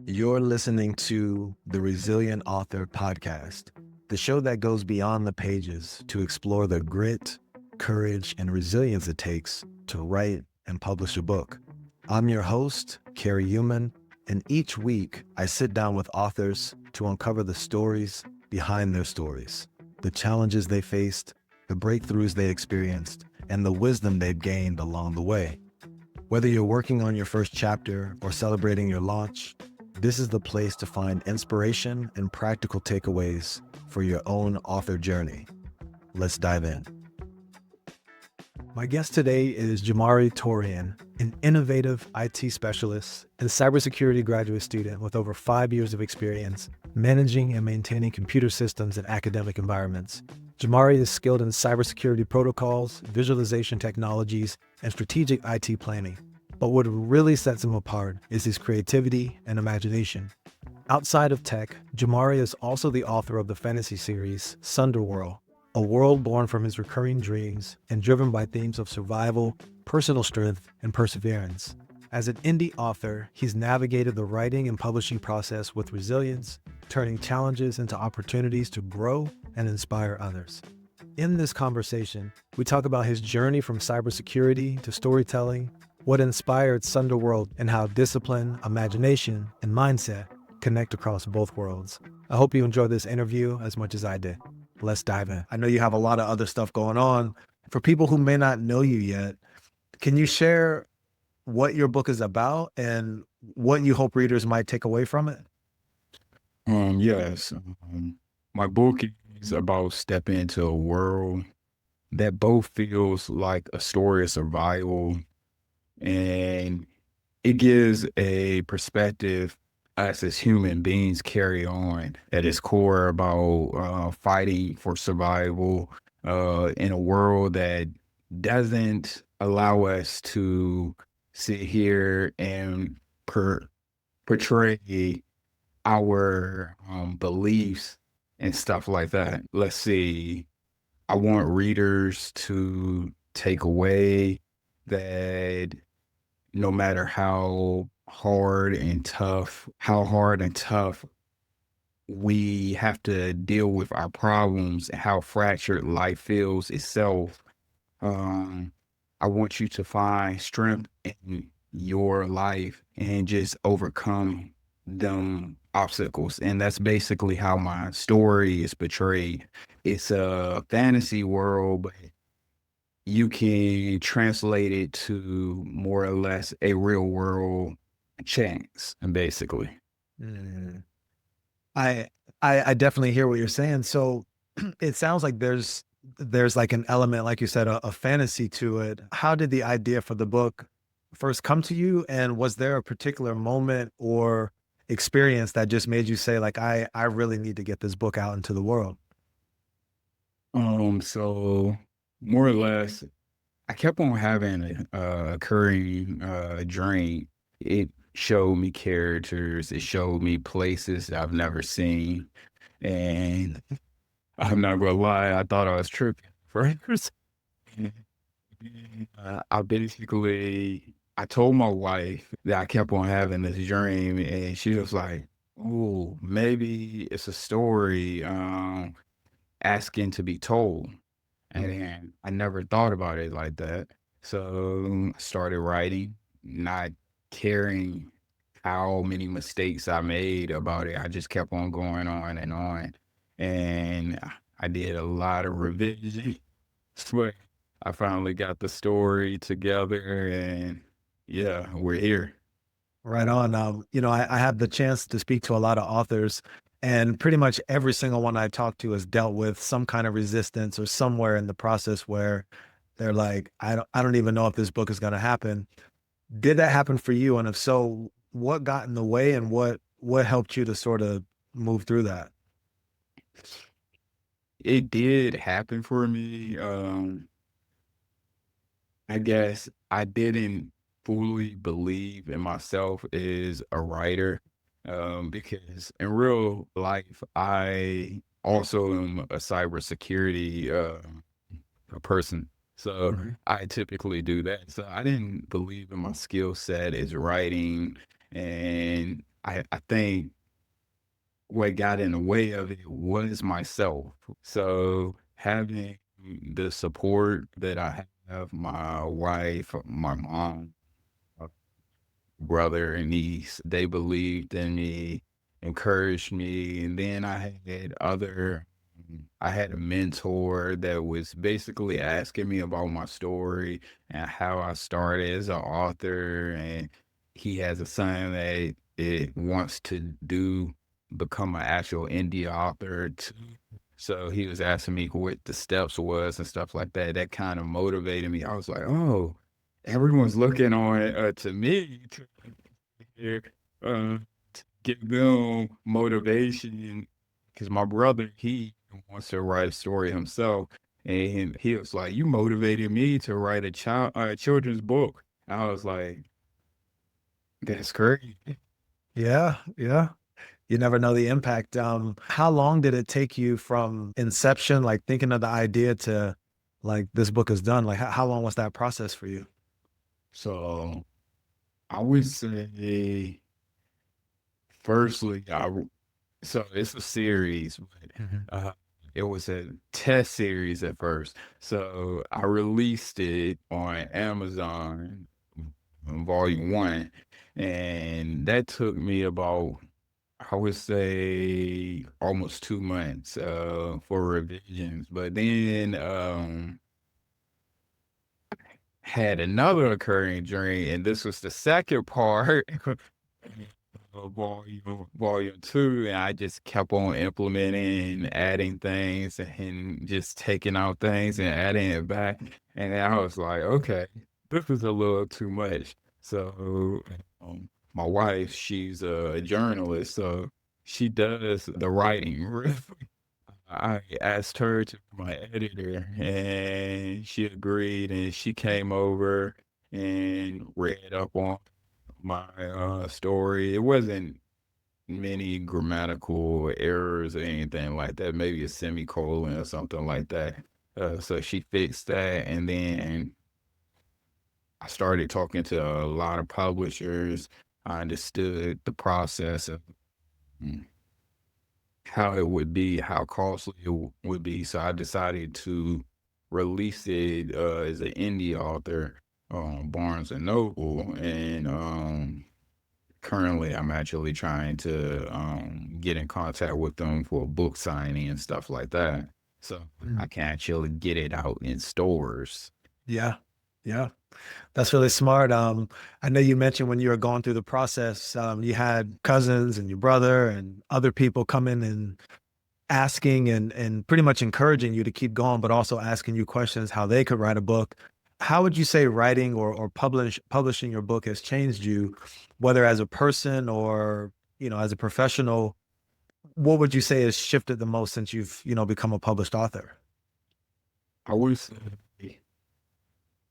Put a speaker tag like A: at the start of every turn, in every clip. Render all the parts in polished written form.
A: You're listening to the Resilient Author Podcast, the show that goes beyond the pages to explore the grit, courage, and resilience it takes to write and publish a book. I'm your host, Carrie Human, and each week I sit down with authors to uncover the stories behind their stories, the challenges they faced, the breakthroughs they experienced, and the wisdom they've gained along the way. Whether you're working on your first chapter or celebrating your launch, this is the place to find inspiration and practical takeaways for your own author journey. Let's dive in. My guest today is Jamari Torian, an innovative IT specialist and cybersecurity graduate student with over 5 years of experience managing and maintaining computer systems in academic environments. Jamari is skilled in cybersecurity protocols, visualization technologies, and strategic IT planning. But what really sets him apart is his creativity and imagination. Outside of tech, Jamari is also the author of the fantasy series Sunder World, a world born from his recurring dreams and driven by themes of survival, personal strength, and perseverance. As an indie author, he's navigated the writing and publishing process with resilience, turning challenges into opportunities to grow and inspire others. In this conversation, we talk about his journey from cybersecurity to storytelling, what inspired Sunder World, and how discipline, imagination, and mindset connect across both worlds. I hope you enjoyed this interview as much as I did. Let's dive in. I know you have a lot of other stuff going on. For people who may not know you yet, can you share what your book is about and what you hope readers might take away from it?
B: Yes. My book is about stepping into a world that both feels like a story of survival, and it gives a perspective us as human beings carry on at its core about fighting for survival in a world that doesn't allow us to sit here and portray our beliefs and stuff like that. Let's see. I want readers to take away that no matter how hard and tough we have to deal with our problems and how fractured life feels itself. Um, I want you to find strength in your life and just overcome them obstacles. And that's basically how my story is portrayed. It's a fantasy world, but you can translate it to more or less a real world chance, basically.
A: Mm. I definitely hear what you're saying. So it sounds like there's like an element, like you said, a fantasy to it. How did the idea for the book first come to you? And was there a particular moment or experience that just made you say, like, I really need to get this book out into the world?
B: So more or less, I kept on having a occurring dream. It showed me characters, it showed me places that I've never seen, and I'm not gonna lie, I thought I was tripping first. I told my wife that I kept on having this dream, and she was like, "Oh, maybe it's a story asking to be told." And I never thought about it like that. So I started writing, not caring how many mistakes I made about it. I just kept on going on and on. And I did a lot of revision. But I finally got the story together, and yeah, we're here.
A: Right on. I have the chance to speak to a lot of authors, and pretty much every single one I talk to has dealt with some kind of resistance or somewhere in the process where they're like, I don't even know if this book is going to happen. Did that happen for you? And if so, what got in the way and what helped you to sort of move through that?
B: It did happen for me. I guess I didn't fully believe in myself as a writer, because in real life, I also am a cybersecurity a person. So
A: Mhm.
B: I typically do that. So I didn't believe in my skill set as writing, and I think what got in the way of it was myself. So having the support that I have, my wife, my mom, my brother and niece, they believed in me, encouraged me, and then I had a mentor that was basically asking me about my story and how I started as an author, and he has a son that it wants to become an actual indie author too. So he was asking me what the steps was and stuff like that. That kind of motivated me. I was like, oh, everyone's looking on to me to here, uh, give them motivation because my brother, he wants to write a story himself, and he was like, "You motivated me to write a children's book." I was like, "That's great."
A: Yeah, yeah. You never know the impact. How long did it take you from inception, like thinking of the idea to like this book is done? Like how long was that process for you?
B: So I would say, firstly, so it's a series, but
A: Mhm.
B: it was a test series at first. So I released it on Amazon, volume one, and that took me about, I would say, almost 2 months for revisions. But then had another occurring dream, and this was the second part of volume two, and I just kept on implementing, adding things, and just taking out things and adding it back. And I was like, okay, this is a little too much. So um, my wife, she's a journalist, so she does the writing. I asked her to be my editor, and she agreed, and she came over and read up on my story. It wasn't many grammatical errors or anything like that, maybe a semicolon or something like that. So she fixed that, and then I started talking to a lot of publishers. I understood the process of mm, how it would be, how costly it would be. So I decided to release it as an indie author on Barnes and Noble, and currently I'm actually trying to get in contact with them for book signing and stuff like that, so
A: Mm.
B: I can actually get it out in stores.
A: Yeah, yeah. That's really smart. I know you mentioned when you were going through the process, you had cousins and your brother and other people come in and asking and pretty much encouraging you to keep going, but also asking you questions how they could write a book. How would you say writing or publishing your book has changed you, whether as a person or as a professional? What would you say has shifted the most since you've become a published author?
B: I would say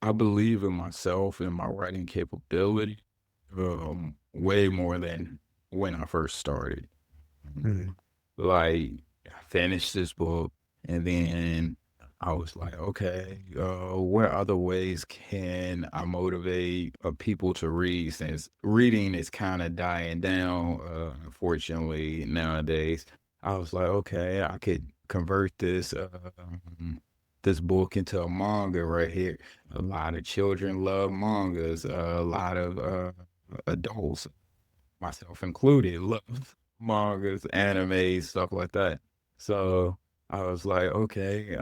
B: I believe in myself and my writing capability way more than when I first started.
A: Mhm.
B: Like, I finished this book, and then I was like, okay, what other ways can I motivate people to read, since reading is kind of dying down, unfortunately, nowadays. I was like, okay, I could convert this book into a manga right here. A lot of children love mangas. A lot of adults, myself included, love mangas, anime, stuff like that. So I was like, okay,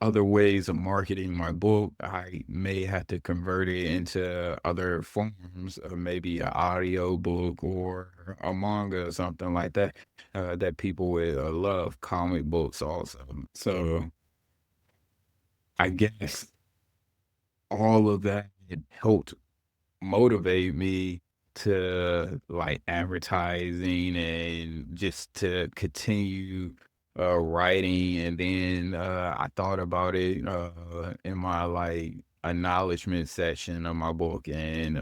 B: other ways of marketing my book, I may have to convert it into other forms, maybe an audio book or a manga or something like that, that people would love, comic books also. So I guess all of that helped motivate me to like advertising and just to continue writing. And then I thought about it in my like acknowledgement section of my book, and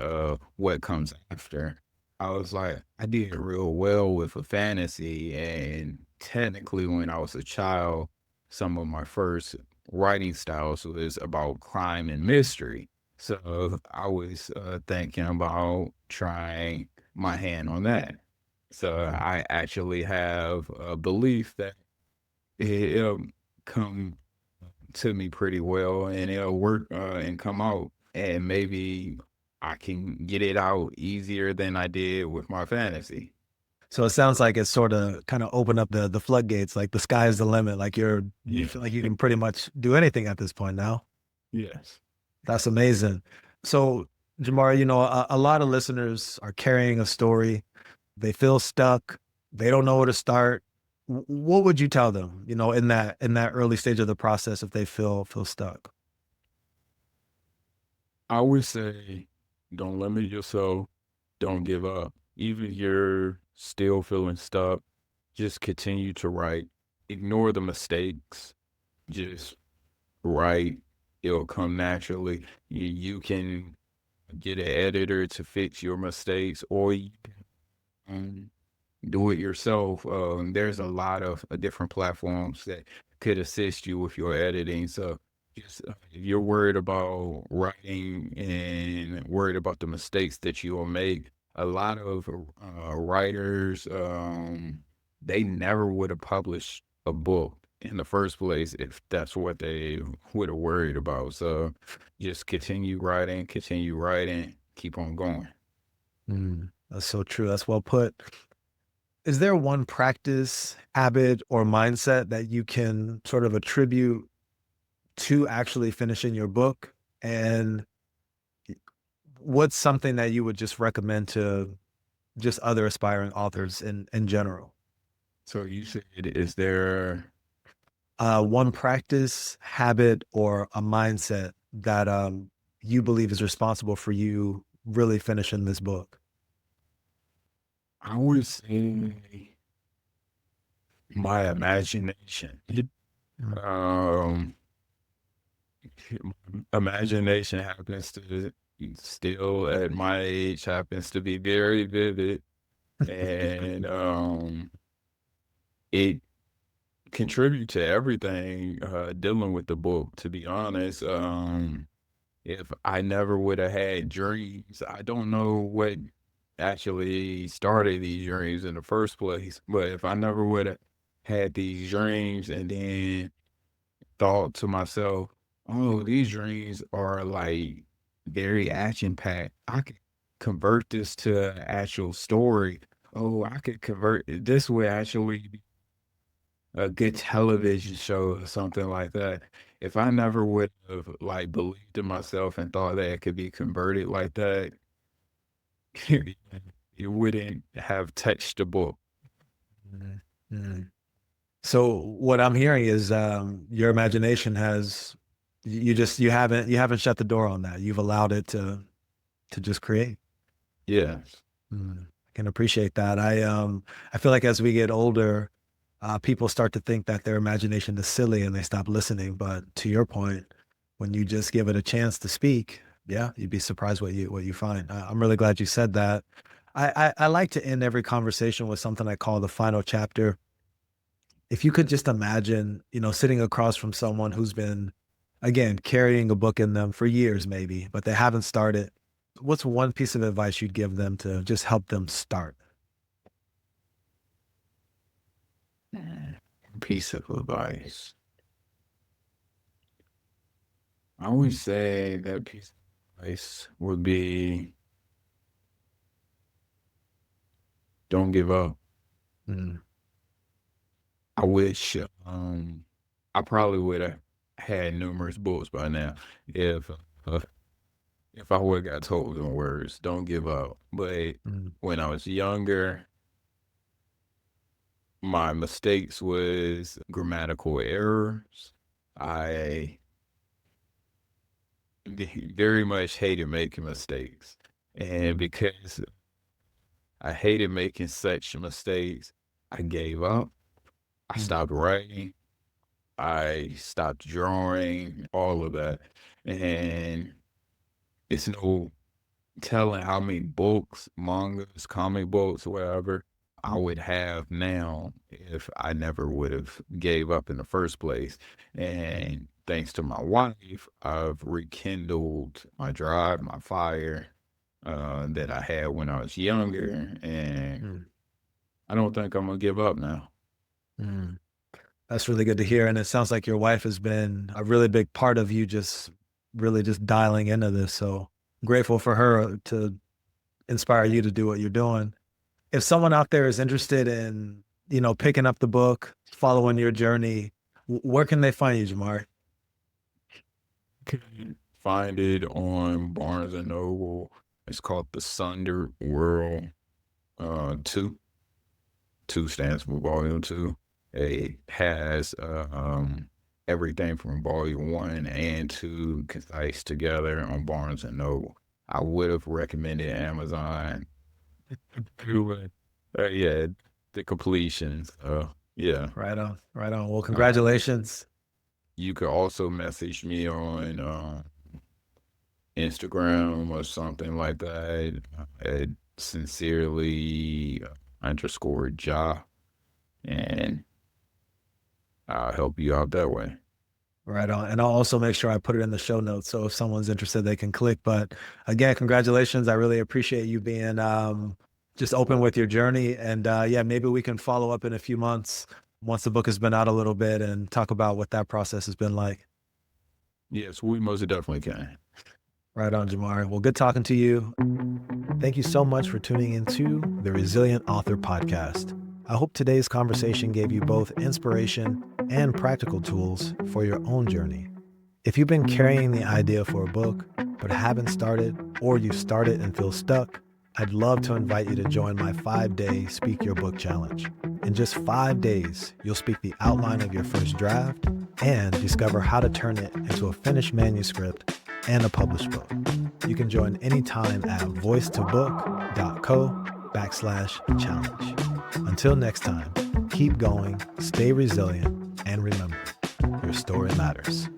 B: what comes after. I was like, I did real well with a fantasy, and technically when I was a child, some of my first writing styles was about crime and mystery. So I was thinking about trying my hand on that. So I actually have a belief that it'll come to me pretty well, and it'll work and come out, and maybe I can get it out easier than I did with my fantasy.
A: So it sounds like it's sort of kind of opened up the floodgates, like the sky is the limit. Like you
B: Yeah.
A: feel like you can pretty much do anything at this point now.
B: Yes.
A: That's amazing. So, Jamari, a lot of listeners are carrying a story. They feel stuck. They don't know where to start. What would you tell them, in that early stage of the process if they feel stuck?
B: I would say don't limit yourself, don't give up. Even if you're still feeling stuck, just continue to write. Ignore the mistakes. Just write. It'll come naturally. You can get an editor to fix your mistakes, or you can do it yourself. There's a lot of different platforms that could assist you with your editing. So just if you're worried about writing and worried about the mistakes that you will make, a lot of writers, they never would have published a book in the first place if that's what they would have worried about. So just continue writing, keep on going.
A: That's so true. That's well put. Is there one practice, habit, or mindset that you can sort of attribute to actually finishing your book? And what's something that you would just recommend to just other aspiring authors in general?
B: So you said, is there?
A: One practice, habit, or a mindset that you believe is responsible for you really finishing this book?
B: I would say my imagination.
A: Mm.
B: Um, Imagination happens to still at my age happens to be very vivid, and it contribute to everything dealing with the book. To be honest, if I never would have had dreams, I don't know what actually started these dreams in the first place. But if I never would have had these dreams and then thought to myself, oh, these dreams are like very action packed. I could convert this to an actual story. Oh, I could convert this would actually be a good television show or something like that. If I never would have like believed in myself and thought that it could be converted like that, it wouldn't have touched the book.
A: Mhm. Mhm. So what I'm hearing is your imagination has you haven't shut the door on that. You've allowed it to just create.
B: Yes.
A: I can appreciate that. I feel like as we get older, people start to think that their imagination is silly and they stop listening. But to your point, when you just give it a chance to speak, yeah, you'd be surprised what you find. I'm really glad you said that. I like to end every conversation with something I call the final chapter. If you could just imagine, sitting across from someone who's been, again, carrying a book in them for years, maybe, but they haven't started, what's one piece of advice you'd give them to just help them start?
B: Piece of advice. I would say that piece of advice would be don't give up.
A: Mm,
B: I wish I probably would have had numerous books by now if uh, if I would have got told in words, don't give up. But
A: mm,
B: when I was younger, my mistakes was grammatical errors. I very much hated making mistakes. And
A: mm,
B: because I hated making such mistakes, I gave up. I
A: mm,
B: stopped writing. I stopped drawing, all of that. And it's no telling how many books, mangas, comic books, whatever I
A: mm,
B: would have now if I never would have gave up in the first place. And thanks to my wife, I've rekindled my drive, my fire that I had when I was younger, and
A: mm.
B: I don't think I'm gonna give up now.
A: Mm. That's really good to hear. And it sounds like your wife has been a really big part of you just really just dialing into this. So grateful for her to inspire you to do what you're doing. If someone out there is interested in, picking up the book, following your journey, where can they find you, Jamari?
B: Can find it on Barnes and Noble. It's called the Sunder World 2. 2 stands for Volume 2. It has everything from Volume 1 and 2 concise together on Barnes and Noble. I would have recommended Amazon. Yeah, the completion. Yeah.
A: Right on. Right on. Well,
B: Uh,
A: congratulations.
B: you could also message me on Instagram or something like that at sincerely underscore Ja, and I'll help you out that way.
A: Right on. And I'll also make sure I put it in the show notes. So if someone's interested, they can click. But again, congratulations. I really appreciate you being just open with your journey. And yeah, maybe we can follow up in a few months once the book has been out a little bit and talk about what that process has been like.
B: Yes, we most definitely can.
A: Right on, Jamari. Well, good talking to you. Thank you so much for tuning into the Resilient Author Podcast. I hope today's conversation gave you both inspiration and practical tools for your own journey. If you've been carrying the idea for a book, but haven't started, or you've started and feel stuck, I'd love to invite you to join my 5-day Speak Your Book Challenge. In just 5 days, you'll speak the outline of your first draft and discover how to turn it into a finished manuscript and a published book. You can join anytime at voicetobook.co/challenge. Until next time, keep going, stay resilient, and remember, your story matters.